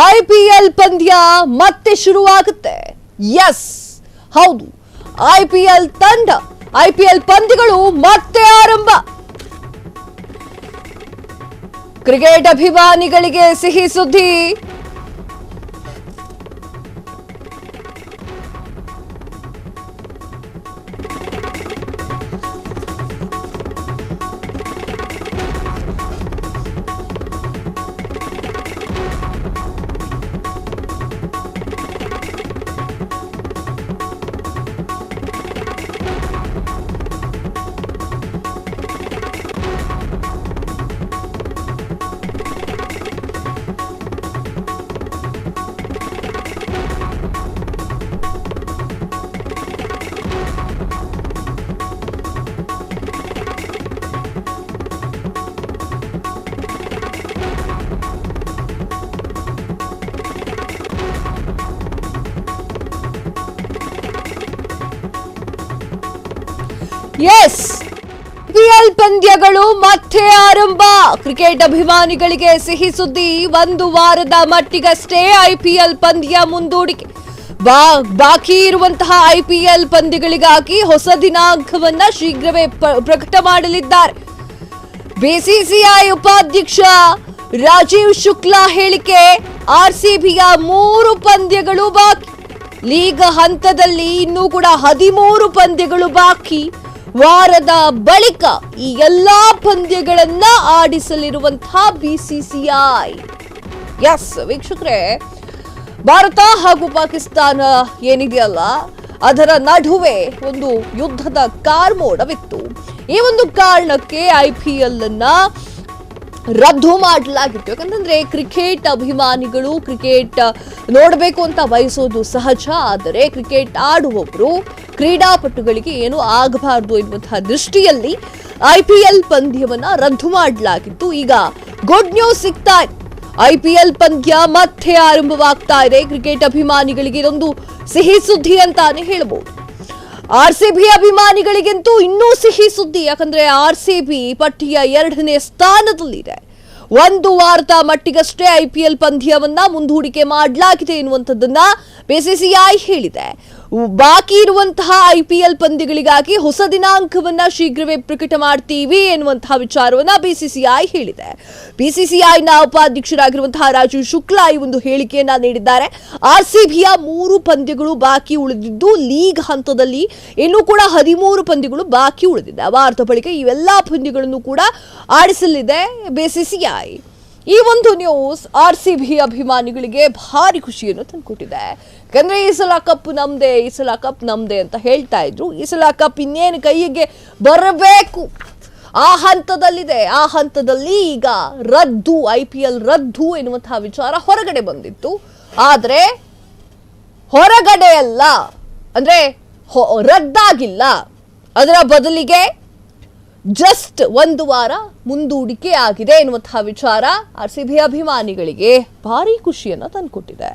IPL ಪಂದ್ಯ ಮತ್ತೆ ಶುರುವಾಗುತ್ತೆ. ಎಸ್, ಹೌದು, ಐಪಿಎಲ್ ಪಂದ್ಯಗಳು ಮತ್ತೆ ಆರಂಭ. ಕ್ರಿಕೆಟ್ ಅಭಿಮಾನಿಗಳಿಗೆ ಸಿಹಿ ಸುದ್ದಿ. ಎಸ್, ಐಪಿಎಲ್ ಪಂದ್ಯಗಳು ಮತ್ತೆ ಆರಂಭ. ಕ್ರಿಕೆಟ್ ಅಭಿಮಾನಿಗಳಿಗೆ ಸಿಹಿ ಸುದ್ದಿ. ಒಂದು ವಾರದ ಮಟ್ಟಿಗಷ್ಟೇ ಐಪಿಎಲ್ ಪಂದ್ಯ ಮುಂದೂಡಿಕೆ. ಬಾಕಿ ಇರುವಂತಹ ಐಪಿಎಲ್ ಪಂದ್ಯಗಳಿಗಾಗಿ ಹೊಸ ದಿನಾಂಕವನ್ನ ಶೀಘ್ರವೇ ಪ್ರಕಟ ಮಾಡಲಿದ್ದಾರೆ. ಬಿಸಿಸಿಐ ಉಪಾಧ್ಯಕ್ಷ ರಾಜೀವ್ ಶುಕ್ಲಾ ಹೇಳಿಕೆ. ಆರ್ಸಿಬಿಯ 3 ಪಂದ್ಯಗಳು ಬಾಕಿ. ಲೀಗ್ ಹಂತದಲ್ಲಿ ಇನ್ನೂ ಕೂಡ 13 ಪಂದ್ಯಗಳು ಬಾಕಿ. ವಾರದ ಬಳಿಕ ಈ ಎಲ್ಲಾ ಪಂದ್ಯಗಳನ್ನ ಆಡಿಸಲಿರುವಂತಹ ಬಿಸಿಸಿಐ. ಎಸ್ ವೀಕ್ಷಕರೇ, ಭಾರತ ಹಾಗೂ ಪಾಕಿಸ್ತಾನ ಏನಿದೆಯಲ್ಲ, ಅದರ ನಡುವೆ ಒಂದು ಯುದ್ಧದ ಕಾರ್ಮೋಡವಿತ್ತು. ಈ ಒಂದು ಕಾರಣಕ್ಕೆ ಐಪಿಎಲ್ ಅನ್ನ ರದ್ದು ಮಾಡಲಾಗಿತ್ತು. ಯಾಕಂತಂದ್ರೆ ಕ್ರಿಕೆಟ್ ಅಭಿಮಾನಿಗಳು ಕ್ರಿಕೆಟ್ ನೋಡಬೇಕು ಅಂತ ಬಯಸೋದು ಸಹಜ. ಆದರೆ ಕ್ರಿಕೆಟ್ ಆಡುವವರು, ಕ್ರೀಡಾಪಟುಗಳಿಗೆ ಏನು ಆಗಬಾರದು ಎನ್ನುವಂತಹ ದೃಷ್ಟಿಯಲ್ಲಿ ಐಪಿಎಲ್ ಪಂದ್ಯವನ್ನ ರದ್ದು ಮಾಡಲಾಗಿತ್ತು. ಈಗ ಗುಡ್ ನ್ಯೂಸ್ ಸಿಗ್ತಾ ಇದೆ. ಐಪಿಎಲ್ ಪಂದ್ಯ ಮತ್ತೆ ಆರಂಭವಾಗ್ತಾ ಇದೆ. ಕ್ರಿಕೆಟ್ ಅಭಿಮಾನಿಗಳಿಗೆ ಇದೊಂದು ಸಿಹಿ ಸುದ್ದಿ ಅಂತಾನೆ ಹೇಳಬಹುದು. ಆರ್ಸಿಬಿ ಅಭಿಮಾನಿಗಳಿಗಂತೂ ಇನ್ನೂ ಸಿಹಿ ಸುದ್ದಿ. ಯಾಕಂದ್ರೆ ಆರ್ಸಿಬಿ ಪಟ್ಟಿಯ 2ನೇ ಸ್ಥಾನದಲ್ಲಿದೆ. ಒಂದು ವಾರದ ಮಟ್ಟಿಗಷ್ಟೇ ಐಪಿಎಲ್ ಪಂದ್ಯವನ್ನ ಮುಂದೂಡಿಕೆ ಮಾಡಲಾಗಿದೆ ಎನ್ನುವಂಥದ್ದನ್ನ ಬಿಸಿಸಿಐ ಹೇಳಿದೆ. ಬಾಕಿ ಇರುವಂತಹ ಐಪಿಎಲ್ ಪಂದ್ಯಗಳಿಗಾಗಿ ಹೊಸ ದಿನಾಂಕವನ್ನ ಶೀಘ್ರವೇ ಪ್ರಕಟ ಮಾಡ್ತೀವಿ ಎನ್ನುವಂತಹ ವಿಚಾರವನ್ನ ಬಿಸಿಸಿಐ ಹೇಳಿದೆ. ಬಿಸಿಸಿಐನ ಉಪಾಧ್ಯಕ್ಷರಾಗಿರುವಂತಹ ರಾಜೀವ್ ಶುಕ್ಲಾ ಈ ಒಂದು ಹೇಳಿಕೆಯನ್ನ ನೀಡಿದ್ದಾರೆ. ಆರ್ಸಿಬಿಯ 3 ಪಂದ್ಯಗಳು ಬಾಕಿ ಉಳಿದಿದ್ದು, ಲೀಗ್ ಹಂತದಲ್ಲಿ ಇನ್ನೂ ಕೂಡ 13 ಪಂದ್ಯಗಳು ಬಾಕಿ ಉಳಿದಿದೆ. ವಾರದ ಬಳಿಕ ಇವೆಲ್ಲಾ ಪಂದ್ಯಗಳನ್ನು ಕೂಡ ಆಡಿಸಲಿದೆ ಬಿಸಿಸಿಐ. ಈ ಒಂದು ನ್ಯೂಸ್ ಆರ್ಸಿಬಿ ಅಭಿಮಾನಿಗಳಿಗೆ ಭಾರಿ ಖುಷಿಯನ್ನು ತಂದುಕೊಟ್ಟಿದೆ. ಯಾಕಂದ್ರೆ ಈ ಸಲ ಕಪ್ ನಮ್ದೇ ಅಂತ ಹೇಳ್ತಾ ಇದ್ರು. ಈ ಸಲ ಕಪ್ ಇನ್ನೇನು ಕೈಗೆ ಬರಬೇಕು, ಆ ಹಂತದಲ್ಲಿದೆ. ಆ ಹಂತದಲ್ಲಿ ಈಗ ಐಪಿಎಲ್ ರದ್ದು ಎನ್ನುವಂತಹ ವಿಚಾರ ಹೊರಗಡೆ ಬಂದಿತ್ತು. ಆದ್ರೆ ಹೊರಗಡೆ ಅಲ್ಲ, ಅಂದ್ರೆ ರದ್ದಾಗಿಲ್ಲ. ಅದರ ಬದಲಿಗೆ ಜಸ್ಟ್ ಒಂದು ವಾರ ಮುಂದೂಡಿಕೆ ಆಗಿದೆ ಎನ್ನುವಂತಹ ವಿಚಾರ ಆರ್ಸಿಬಿ ಅಭಿಮಾನಿಗಳಿಗೆ ಭಾರಿ ಖುಷಿಯನ್ನ ತಂದುಕೊಟ್ಟಿದೆ.